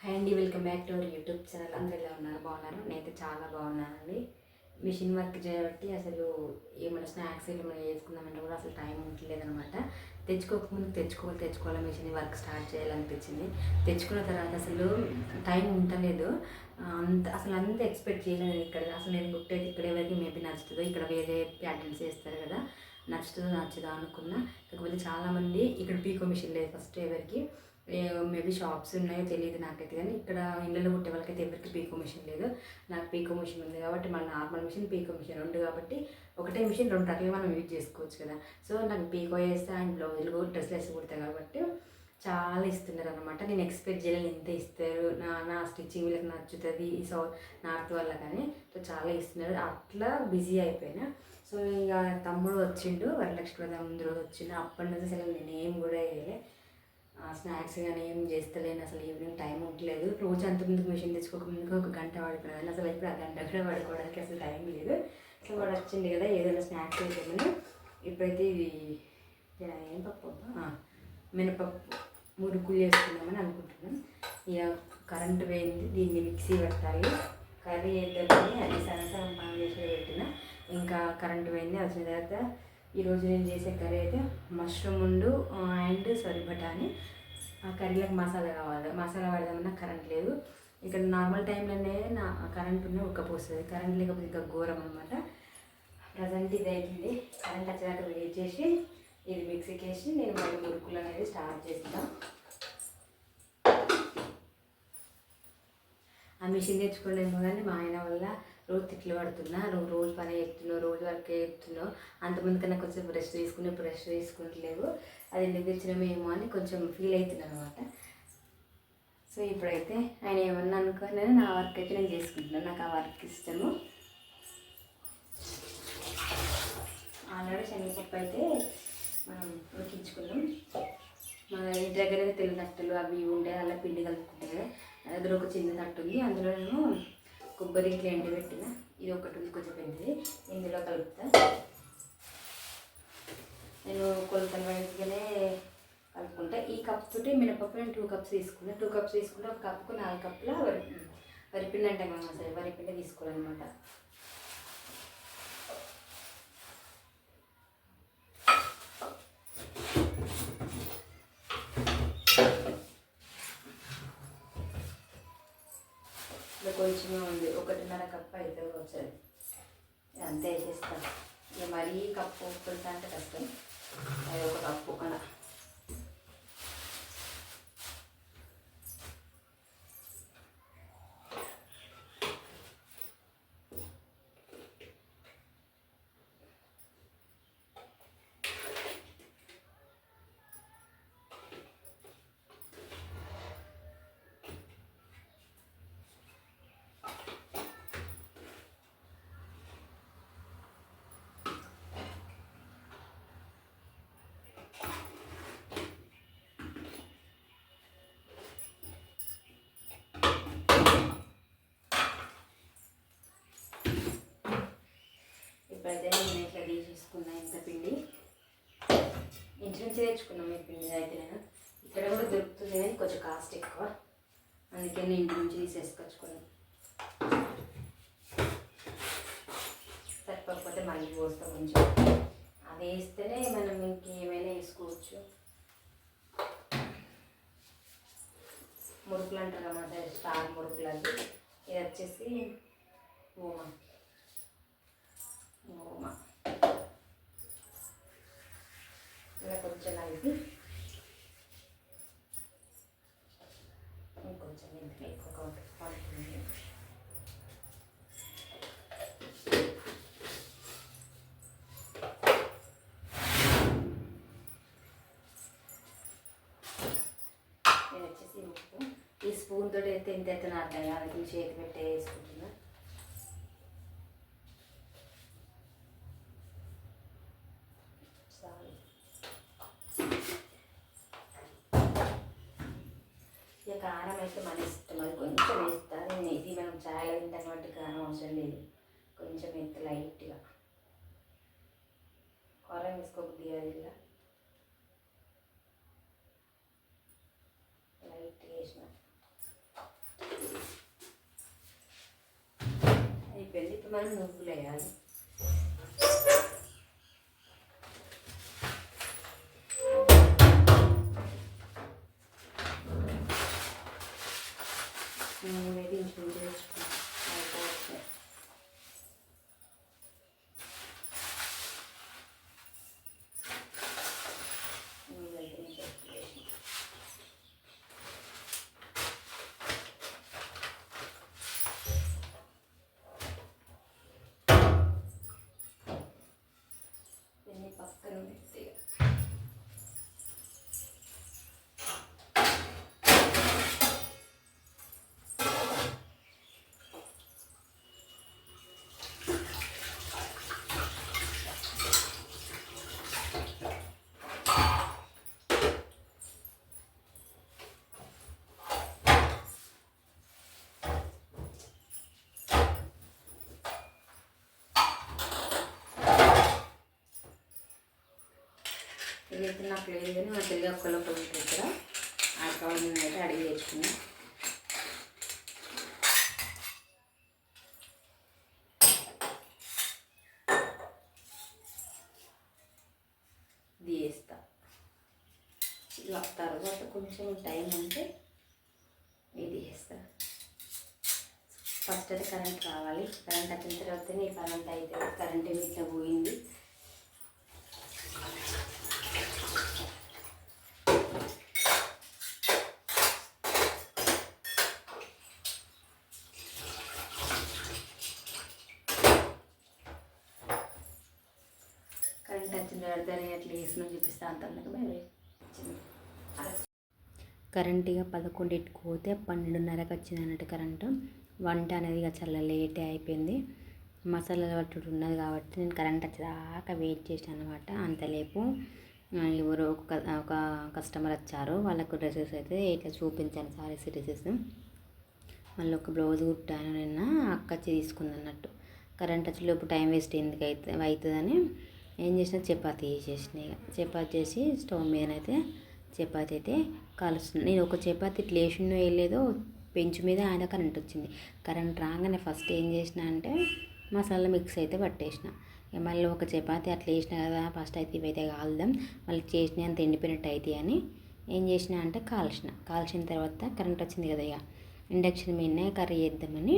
Hi అండి, welcome back to our YouTube channel. అందరూ ఎలా ఉన్నారు? బాగున్నారు? నేనైతే చాలా బాగున్నానండి. మిషన్ వర్క్ చేయబట్టి అసలు ఏమైనా స్నాక్స్ ఏమైనా చేసుకుందామంటే కూడా అసలు టైం ఉండలేదనమాట. తెచ్చుకోకముందు తెచ్చుకోవాలి మిషన్ వర్క్ స్టార్ట్ చేయాలనిపించింది. తెచ్చుకున్న తర్వాత అసలు టైం ఉండలేదు. అంత ఎక్స్పెక్ట్ చేయలేదు. ఇక్కడ అసలు నేను కుట్టేది ఇక్కడ ఎవరికి మేబీ నచ్చుతుందో, ఇక్కడ వేరే ప్యాటర్న్స్ వేస్తారు కదా, నచ్చుతుందో అనుకున్నా. కాకపోతే చాలామంది ఇక్కడ పీకో మిషన్ లేదు ఫస్ట్ ఎవరికి. మేబీ షాప్స్ ఉన్నాయో తెలియదు నాకైతే, కానీ ఇక్కడ ఇళ్ళలో కుట్టే వాళ్ళకైతే ఎవరికి పీకో మిషన్ లేదు. నాకు పీకో మిషన్ ఉంది కాబట్టి, మన నార్మల్ మిషన్ పీకో మిషన్ ఉంది కాబట్టి ఒకటే మిషన్ రెండు రకాలుగా మనం యూజ్ చేసుకోవచ్చు కదా. సో నాకు పీకో వేస్తే ఆయన బ్లౌజులు డ్రెస్లు వేసి కుడతాయి కాబట్టి చాలా ఇస్తున్నారు అనమాట. నేను ఎక్స్పెక్ట్ చేయలేదు ఇంత ఇస్తారు, నా స్టిచ్చింగ్ వీళ్ళకి నచ్చుతుంది సో నార్త్ వల్ల, కానీ సో చాలా ఇస్తున్నారు. అట్లా బిజీ అయిపోయినా. సో ఇక తమ్ముడు వచ్చిండు, వరలక్ష్మి ముందు రోజు వచ్చిండు. అప్పటి నుంచి అసలు నేను ఏం కూడా వేయలే, స్నాక్స్ కానీ ఏం చేస్తలేను. అసలు ఈవినింగ్ టైం ఉండలేదు. రోజు అంత ముందుకు మిషన్ తెచ్చుకోకముందుకు ఒక గంట పడుకున్నాను. అసలు ఇప్పుడు ఆ గంట కూడా పడుకోవడానికి అసలు టైం లేదు. సో వాడు వచ్చింది కదా, ఏదైనా స్నాక్స్ వేసామని ఇప్పుడైతే ఇది ఏం పప్పు, మినపప్పు మురుకులు చేసుకుందామని అనుకుంటున్నాం. ఇక కరెంటు పోయింది, దీన్ని మిక్సీ పెట్టాలి. కర్రీ వేద్దామని అది సరసరం పని చేసి పెట్టిన, ఇంకా కరెంటు పోయింది. వచ్చిన తర్వాత ఈరోజు నేను చేసే కర్రీ అయితే మష్రూమ్ అండ్ బఠానీ. ఆ కర్రీలకు మసాలా కావాలి. మసాలా పెడదామన్నా కరెంట్ లేదు. ఇక్కడ నార్మల్ టైంలోనే కరెంట్ ఉన్న ఉక్కపోస్తుంది, కరెంట్ లేకపోతే ఇంకా ఘోరం అనమాట. ప్రజెంట్ ఇది అవుతుంది. కరెంట్ వచ్చేదాకా వెయిట్ చేసి ఇది మిక్సీకి వేసి నేను మళ్ళీ మురుకులు అనేది స్టార్ట్ చేస్తాను. ఆ మిషన్ తెచ్చుకోలేమో కానీ మా ఆయన వల్ల రోజు తిట్లు పడుతున్నా, నువ్వు రోజు పని చేస్తున్నావు, రోజు వర్క్ చేస్తున్నావు, అంతమంది కన్నా కొంచెం బ్రష్ తీసుకుంటలేవు, అది ఎందుకు తెచ్చినామేమో అని కొంచెం ఫీల్ అవుతున్నాను అనమాట. సో ఇప్పుడైతే ఆయన ఏమన్నా అనుకోని నా వర్క్ అయితే నేను చేసుకుంటున్నాను. నాకు ఆ వర్క్ ఇష్టము. ఆల్రెడీ శనగపప్పు అయితే మనం ఉడికించుకున్నాం. మన ఇంటి దగ్గర తెల్ల తట్టలు అవి ఉండే అలా పిండి కలుపుకుంటాయి కదా, నా దగ్గర ఒక చిన్న తట్టు ఉంది. అందులో నేను కొబ్బరి ఇట్లా ఎండబెట్టిన, ఇది ఒకటి ఉంది కొంచెం పెద్దది, ఇందులో కలుపుతా. నేను కొలతలు వైపుగానే కలుపుకుంటా. ఈ కప్ తోటి మినపప్పు నేను 2 కప్స్ తీసుకున్నా. 2 కప్స్ తీసుకుంటే ఒక కప్పుకు 4 కప్పుల వరిపిండి అంటే మనం అసలు వరిపిండి తీసుకోవాలన్నమాట. కొంచెమే ఉంది, 1.5 కప్పు అయితే వచ్చేది, అంతే వేసేస్తాను. ఇక మరీ కప్పు ఉప్పుడుతా అంటే కష్టం, అది 1 కప్పు అలా. ఇప్పుడైతే నేను ఇట్లా తీసేసుకున్నా. ఇంత పిండి ఇంటి నుంచి తెచ్చుకున్నాం ఈ పిండి అయితే. నేను ఇక్కడ కూడా దొరుకుతుంది కానీ కొంచెం కాస్ట్ ఎక్కువ, అందుకే నేను ఇంటి నుంచి తీసేసుకొచ్చుకున్నాను. సరిపోకపోతే మళ్ళీ పోస్తాం కొంచెం, అది వేస్తేనే మనం ఇంకేమైనా వేసుకోవచ్చు. మురుకులు అంటారు అన్నమాట, స్టార్ మురుకులు. అది ఇది వచ్చేసి ఓమా ఇలా కొంచెం కలిపి ఇంకొంచెం ఇంటికి ఎక్కువ పడుతుంది. నేను వచ్చేసి ఉప్పు ఈ స్పూన్ తోటి అయితే ఎంత ఎత్తున అర్థం కాదు, చేతి పెట్టే వేసుకుంటున్నా. ఇక కారం అయితే మన ఇష్టం, అది కొంచెం వేస్తా. నేను ఇది మనం చాలా తింటాం కాబట్టి కారం అవసరం లేదు, కొంచెం ఎత్త లైట్గా. కారం వేసుకోబుద్ది అది ఇలా లైట్గా వేసిన. ఇప్పుడు మనం నువ్వులు వేయాలి. పక్కన పెట్టి ఇదైతే నాకు లేదు కానీ మా తెలుగు ఒక్కళ్ళు ఇక్కడ ఆ కౌంట్ అయితే అడిగి తెచ్చుకున్నాను. ఇది వేస్తా. ఇలా తర్వాత కొంచెం టైం అంటే ఇది వేస్తా. ఫస్ట్ అయితే కరెంట్ రావాలి. కరెంట్ వచ్చిన తర్వాతనే కరెంట్ అయితే కరెంట్ ఏమి ఇట్లా పోయింది. కరెంట్ వచ్చిన తర్వాత అట్లా వేసిన చూపిస్తా అంతగా కరెంట్ ఇక 11కి పోతే 12:30కి వచ్చింది అన్నట్టు కరెంటు. వంట అనేది ఇక చాలా లేటే అయిపోయింది. మసాలాలు పట్టుడు ఉన్నది కాబట్టి నేను కరెంట్ వచ్చేదాకా వెయిట్ చేసాను అనమాట. అంతలేపు ఎవరో ఒక కస్టమర్ వచ్చారు. వాళ్ళకు డ్రెస్సెస్ అయితే ఇట్లా చూపించాను, సారీస్ డ్రెస్సెస్. మళ్ళీ ఒక బ్లౌజ్ కుట్టాను నిన్న, అక్క తీసుకుంది అన్నట్టు. కరెంట్ వచ్చేలోపు టైం వేస్ట్ ఎందుకు అవుతుందని ఏం చేసిన చపాతీ చేసేసిన. ఇక చపాతీ చేసి స్టవ్ మీదనైతే చపాతీ అయితే కాలుస్తున్నాను. నేను ఒక చపాతీ ఇట్లా వేసినో వేయలేదో పెంచు మీద ఆయన కరెంట్ వచ్చింది. కరెంట్ రాగానే ఫస్ట్ ఏం చేసిన అంటే మసాలా మిక్స్ అయితే పట్టేసిన. మళ్ళీ ఒక చపాతీ అట్లా వేసిన కదా, ఫస్ట్ అయితే ఇవైతే కాలుదాం, మళ్ళీ చేసిన అంత ఎండిపోయినట్టు అయితే అని ఏం చేసిన అంటే కాల్చిన తర్వాత కరెంట్ వచ్చింది కదా, ఇక ఇండక్షన్ మీదనే కర్రీ చేద్దామని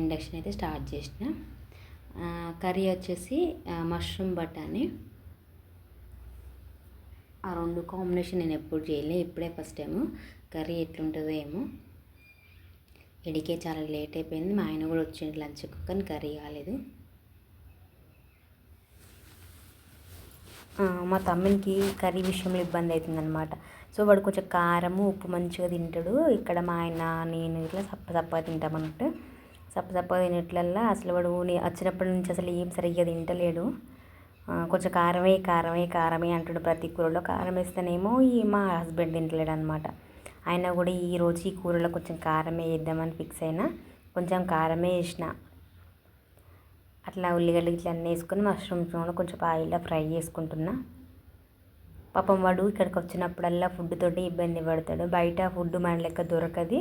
ఇండక్షన్ అయితే స్టార్ట్ చేసిన. కర్రీ వచ్చేసి మష్రూమ్ బఠానీ. ఆ రెండు కాంబినేషన్ నేను ఎప్పుడు చేయలే, ఇప్పుడే ఫస్ట్ టైము. కర్రీ ఎట్లుంటుందో ఏమో. ఇడికే చాలా లేట్ అయిపోయింది. మా ఆయన కూడా వచ్చిండు లంచ్కు, కానీ కర్రీ కాలేదు. మా తమ్మునికి కర్రీ విషయంలో ఇబ్బంది అవుతుందన్నమాట. సో వాడు కొంచెం కారము ఉప్పు మంచిగా తింటాడు. ఇక్కడ మా ఆయన నేను ఇట్లా సప్పగా తింటామన్నట్టు. సప్పగా తినట్లల్లా అసలు వాడు వచ్చినప్పటి నుంచి అసలు ఏం సరిగ్గా తింటలేడు. కొంచెం కారమే అంటాడు. ప్రతి కూరలో కారం వేస్తేనేమో మా హస్బెండ్ తింటలేడు అనమాట. అయినా కూడా ఈరోజు ఈ కూరలో కొంచెం కారమే వేద్దామని ఫిక్స్ అయినా. కొంచెం కారమే వేసిన. అట్లా ఉల్లిగడ్డ ఇట్లా అన్నీ వేసుకొని మష్రూమ్స్ కూడా కొంచెం ఆయిల్లో ఫ్రై చేసుకుంటున్నా. పాపం వాడు ఇక్కడికి వచ్చినప్పుడల్లా ఫుడ్ తోటి ఇబ్బంది పడతాడు. బయట ఫుడ్ మన లెక్క దొరకది.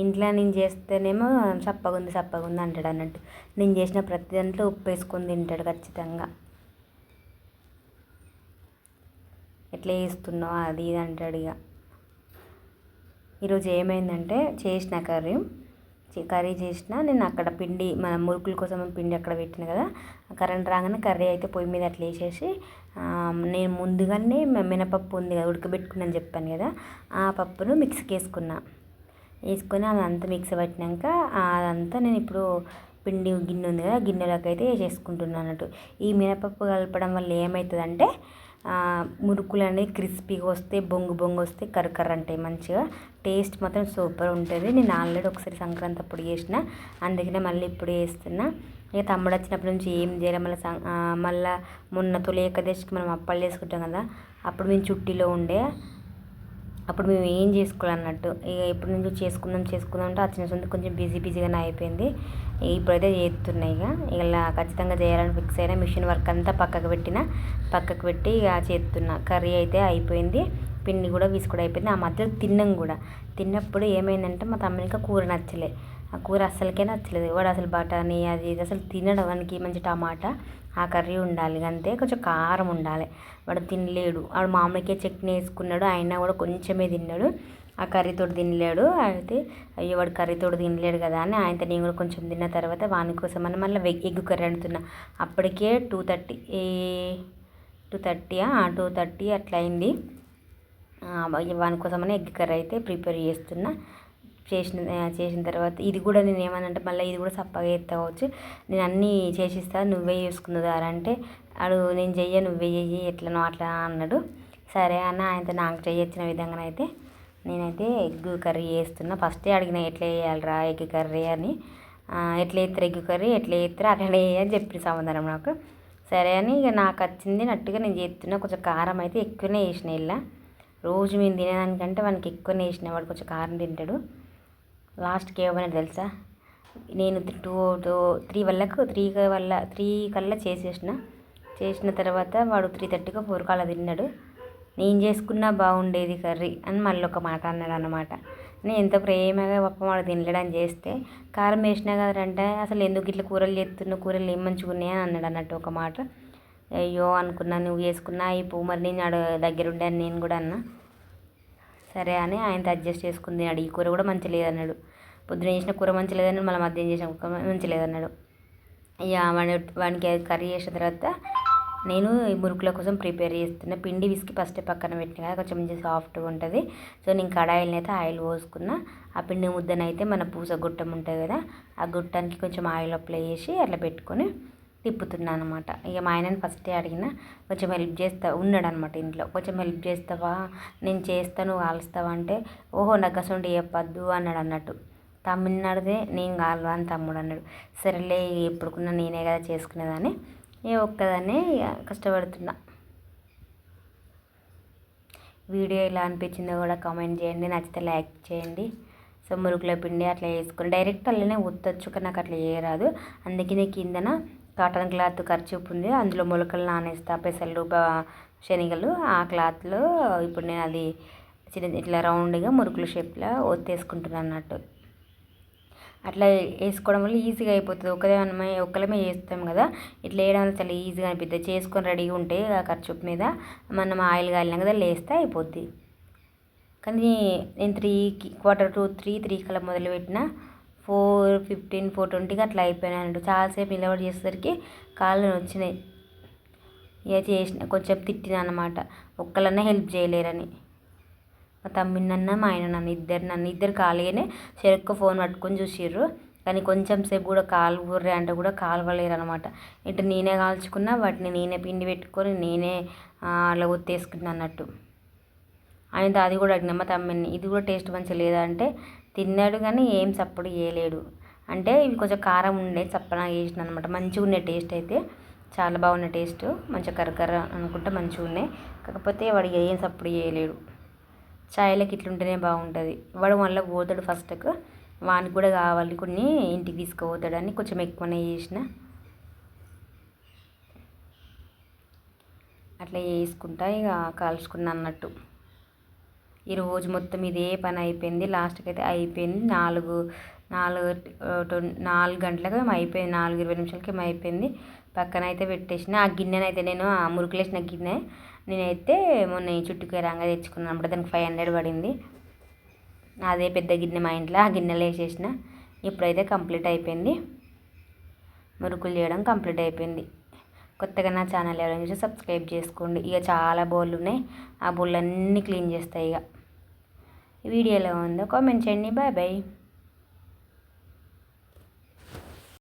ఇంట్లో నేను చేస్తేనేమో సప్పగుంది అంటాడు అన్నట్టు. నేను చేసిన ప్రతి దాంట్లో ఉప్పు వేసుకొని తింటాడు ఖచ్చితంగా. ఎట్లా చేస్తున్నావు అది ఇది అంటాడు. ఇక ఈరోజు ఏమైందంటే చేసిన కర్రీ చేసిన. నేను అక్కడ పిండి మన మురుకుల కోసం పిండి అక్కడ పెట్టిన కదా, కరెంట్ రాగానే కర్రీ అయితే పొయ్యి మీద అట్లా వేసేసి నేను ముందుగానే మినపప్పు ఉంది కదా ఉడకబెట్టుకున్నాను చెప్పాను కదా, ఆ పప్పును మిక్సీకి వేసుకొని అదంతా మిక్సీ పట్టినాక అదంతా నేను ఇప్పుడు పిండి గిన్నె ఉంది కదా, గిన్నెలోకి అయితే వేసేసుకుంటున్నాను అన్నట్టు. ఈ మినపప్పు కలపడం వల్ల ఏమవుతుందంటే మురుకులు అనేవి క్రిస్పీగా వస్తాయి, బొంగు వస్తాయి, కర్ర అంటాయి మంచిగా. టేస్ట్ మాత్రం సూపర్ ఉంటుంది. నేను ఆల్రెడీ ఒకసారి సంక్రాంతి అప్పుడు చేసిన, అందుకనే మళ్ళీ ఇప్పుడు చేస్తున్నా. ఇక తమ్ముడు వచ్చినప్పటి నుంచి ఏం చేయాలి. మళ్ళీ మొన్న తొలి ఏకాదశికి మనం అప్పాలు చేసుకుంటాం కదా, అప్పుడు మేము చుట్టీలో ఉండే, అప్పుడు మేము ఏం చేసుకోవాలన్నట్టు. ఇక ఎప్పటి నుంచో చేసుకుందాం అంటే వచ్చిన సొంత కొంచెం బిజీగానే అయిపోయింది. ఇప్పుడైతే చేస్తున్నాయి. ఇలా ఖచ్చితంగా చేయాలని ఫిక్స్ అయినా. మిషన్ వర్క్ అంతా పక్కకు పెట్టి ఇక చేస్తున్నా. కర్రీ అయితే అయిపోయింది, పిండి కూడా విసుకుడు అయిపోయింది. ఆ మధ్యలో తిన్నప్పుడు ఏమైందంటే మా తమ్మునికి కూర నచ్చలే. ఆ కూర అస్సలకే నచ్చలేదు. వాడు అసలు బఠానీ అది ఇది అసలు తినడం, వానికి మంచి టమాటా ఆ కర్రీ ఉండాలి, అంతే కొంచెం కారం ఉండాలి. వాడు తినలేడు. వాడు మామిడికాయ చట్నీ వేసుకున్నాడు, అయినా కూడా కొంచెమే తిన్నాడు, ఆ కర్రీతో తినలేడు. అయితే అయ్యో వాడు కర్రీతో తినలేడు కదా అని ఆయనతో నేను కూడా కొంచెం తిన్న తర్వాత వాని కోసం అని మళ్ళీ ఎగ్ కర్రీ వండుతున్నా. అప్పటికే 2:30 అట్లా అయింది. వాని కోసమని ఎగ్ కర్రీ అయితే ప్రిపేర్ చేస్తున్నా. చేసిన తర్వాత ఇది కూడా నేను ఏమనంటే మళ్ళీ ఇది కూడా సప్పగా ఎత్త కావచ్చు, నేను అన్నీ చేసిస్తా నువ్వే చేసుకుందారా అంటే నేను చెయ్య నువ్వే చెయ్యి ఎట్లనో అట్లా అన్నాడు. సరే అన్న ఆయనతో నాకు చేయొచ్చిన విధంగానైతే నేనైతే ఎగ్ కర్రీ చేస్తున్నా. ఫస్టే అడిగిన ఎట్లా వేయాలిరా ఎగ్ కర్రీ అని, ఎట్లా వేస్తారు ఎగ్ కర్రీ ఎట్లా వేస్తారు అట్లనే అని చెప్పి సమాధానం నాకు. సరే అని ఇక నాకు వచ్చింది నట్టుగా నేను చేస్తున్నా. కొంచెం కారం అయితే ఎక్కువనే వేసిన. ఇలా రోజు మేము తినేదానికంటే వానికి ఎక్కువనే వేసిన, వాడు కొంచెం కారం తింటాడు. లాస్ట్కి ఏమైనా తెలుసా, నేను 3 కల్లా చేసిన తర్వాత వాడు 3:30కో 4కో అలా తిన్నాడు. నేను చేసుకున్నా బాగుండేది కర్రీ అని మళ్ళీ ఒక మాట అన్నాడు అన్నమాట. నేను ఎంత ప్రేమగా పాపం వాడు తినలేడని చేస్తే కారం వేసినా కదంటే అసలు ఎందుకు ఇట్లా కూరలు చేస్తున్నావు, కూరలు ఏం మంచిగా ఉన్నాయి అని అన్నాడు అన్నట్టు ఒక మాట. అయ్యో అనుకున్నా, నువ్వు చేసుకున్నా అయిపో మరి నేను దగ్గరుండే అని నేను కూడా అన్నా. సరే అని ఆయనతో అడ్జస్ట్ చేసుకుంది. ఈ కూర కూడా మంచి లేదన్నాడు. పొద్దున చేసిన కూర మంచి లేదన్నాడు, మళ్ళీ మధ్యాహ్నం చేసిన కూర మంచి లేదన్నాడు. ఇక వానికి కర్రీ చేసిన తర్వాత నేను ఈ మురుకుల కోసం ప్రిపేర్ చేస్తున్నా. పిండి విసికి ఫస్ట్ పక్కన పెట్టిన కదా, కొంచెం మంచి సాఫ్ట్గా ఉంటుంది. సో నేను కడాయిలని అయితే ఆయిల్ పోసుకున్నా. ఆ పిండి ముద్దనైతే మన పూస గుట్టం ఉంటుంది కదా, ఆ గుట్టానికి కొంచెం ఆయిల్ అప్లై చేసి అట్లా పెట్టుకొని తిప్పుతున్నాను అనమాట. ఇక మా ఆయనని ఫస్టే అడిగిన, కొంచెం హెల్ప్ ఉన్నాడు అనమాట ఇంట్లో, కొంచెం హెల్ప్ చేస్తావా, నేను చేస్తాను కాలుస్తావా అంటే ఓహో నాకు అసలు చెప్పద్దు అన్నాడు అన్నట్టు. తమ్ముడిని అడిగితే నేను కాలువా అని తమ్ముడు అన్నాడు. సరేలే ఎప్పుడుకున్నా నేనే కదా చేసుకునేదాన్ని, ఒక్కదాన్నే కష్టపడుతున్నా. వీడియో ఎలా అనిపించిందో కూడా కామెంట్ చేయండి, నచ్చితే లైక్ చేయండి. సో మురుకుల పిండి అట్లా వేసుకొని డైరెక్ట్ అల్లనే ఒత్తొచ్చు, కానీ నాకు అట్లా చేయరాదు. అందుకనే కిందన కాటన్ క్లాత్ కర్చీప్ ఉంది, అందులో మొలకలు నానేస్తా, పెసలు శనగలు ఆ క్లాత్లో ఇప్పుడు నేను అది ఇట్లా రౌండ్గా మురుకుల షేప్లో ఒత్తేసుకుంటున్నాను అన్నట్టు. అట్లా వేసుకోవడం వల్ల ఈజీగా అయిపోతుంది. ఒక్కలమే చేస్తాం కదా, ఇట్లా వేయడం వల్ల చాలా ఈజీగా అనిపిస్తుంది. చేసుకొని రెడీగా ఉంటే ఆ కర్చూప్ మీద మనం ఆయిల్ కాలినా కదా లేస్తే అయిపోద్ది. కానీ నేను 3 కల్లా మొదలుపెట్టిన 4:15 4:20కి అట్లా అయిపోయినాయంట. చాలాసేపు నిలబడి చేసేసరికి కాళ్ళు వచ్చినాయి. ఇక చేసిన కొంచెం తిట్టిన అనమాట, ఒక్కలన్నా హెల్ప్ చేయలేరని. మా తమ్ముడినన్నా మా ఆయన ఇద్దరు ఖాళీగానే చెరుకు ఫోన్ పట్టుకొని చూసిర్రు. కానీ కొంచెం సేపు కూడా కాలువర్రే అంటే కూడా కాలువలేరు అనమాట. ఇటు నేనే కాల్చుకున్నా, వాటిని నేనే పిండి పెట్టుకొని నేనే అలా ఒత్తేసుకున్నా అన్నట్టు. ఆయనతో అది కూడా అడిగిన మా తమ్ముడిని, ఇది కూడా టేస్ట్ మంచిగా లేదా అంటే తిన్నాడు కానీ ఏం సప్పుడు చేయలేడు. అంటే ఇవి కొంచెం కారం ఉండే చప్పన చేసిన అనమాట. మంచిగా ఉండే టేస్ట్ అయితే చాలా బాగున్న టేస్ట్, మంచిగా కర్ర అనుకుంటే మంచిగా ఉన్నాయి. కాకపోతే వాడు ఏం సప్పుడు చేయలేడు. చాయ్లకి ఇట్లుంటేనే బాగుంటుంది. వాడు మళ్ళీ పోతాడు ఫస్ట్కు, వానికి కూడా కావాలి కొన్ని ఇంటికి తీసుకుపోతాడని కొంచెం ఎక్కువనే చేసిన. అట్లా చేసుకుంటా ఇక కాల్చుకున్నా అన్నట్టు. ఈరోజు మొత్తం ఇదే పని అయిపోయింది. లాస్ట్కి అయితే అయిపోయింది 4 గంటలకు ఏమో అయిపోయింది, 4:20 ఏమో అయిపోయింది. పక్కన అయితే పెట్టేసిన. ఆ గిన్నెనైతే నేను ఆ మురుకులేసిన గిన్నె నేనైతే మొన్న చుట్టుకే రంగా తెచ్చుకున్నాను అనమాట. దానికి 500 పడింది. అదే పెద్ద గిన్నె మా ఇంట్లో, ఆ గిన్నెలో వేసేసిన. ఇప్పుడైతే కంప్లీట్ అయిపోయింది, మురుకులు చేయడం కంప్లీట్ అయిపోయింది. కొత్తగా నా ఛానల్ ఎవరైనా చూసి సబ్స్క్రైబ్ చేసుకోండి. ఇక చాలా బౌళ్ళు ఉన్నాయి, ఆ బౌళ్ళు అన్నీ క్లీన్ చేస్తాయి. ఇక వీడియోలో ఉందో కామెంట్ చేయండి. Bye bye.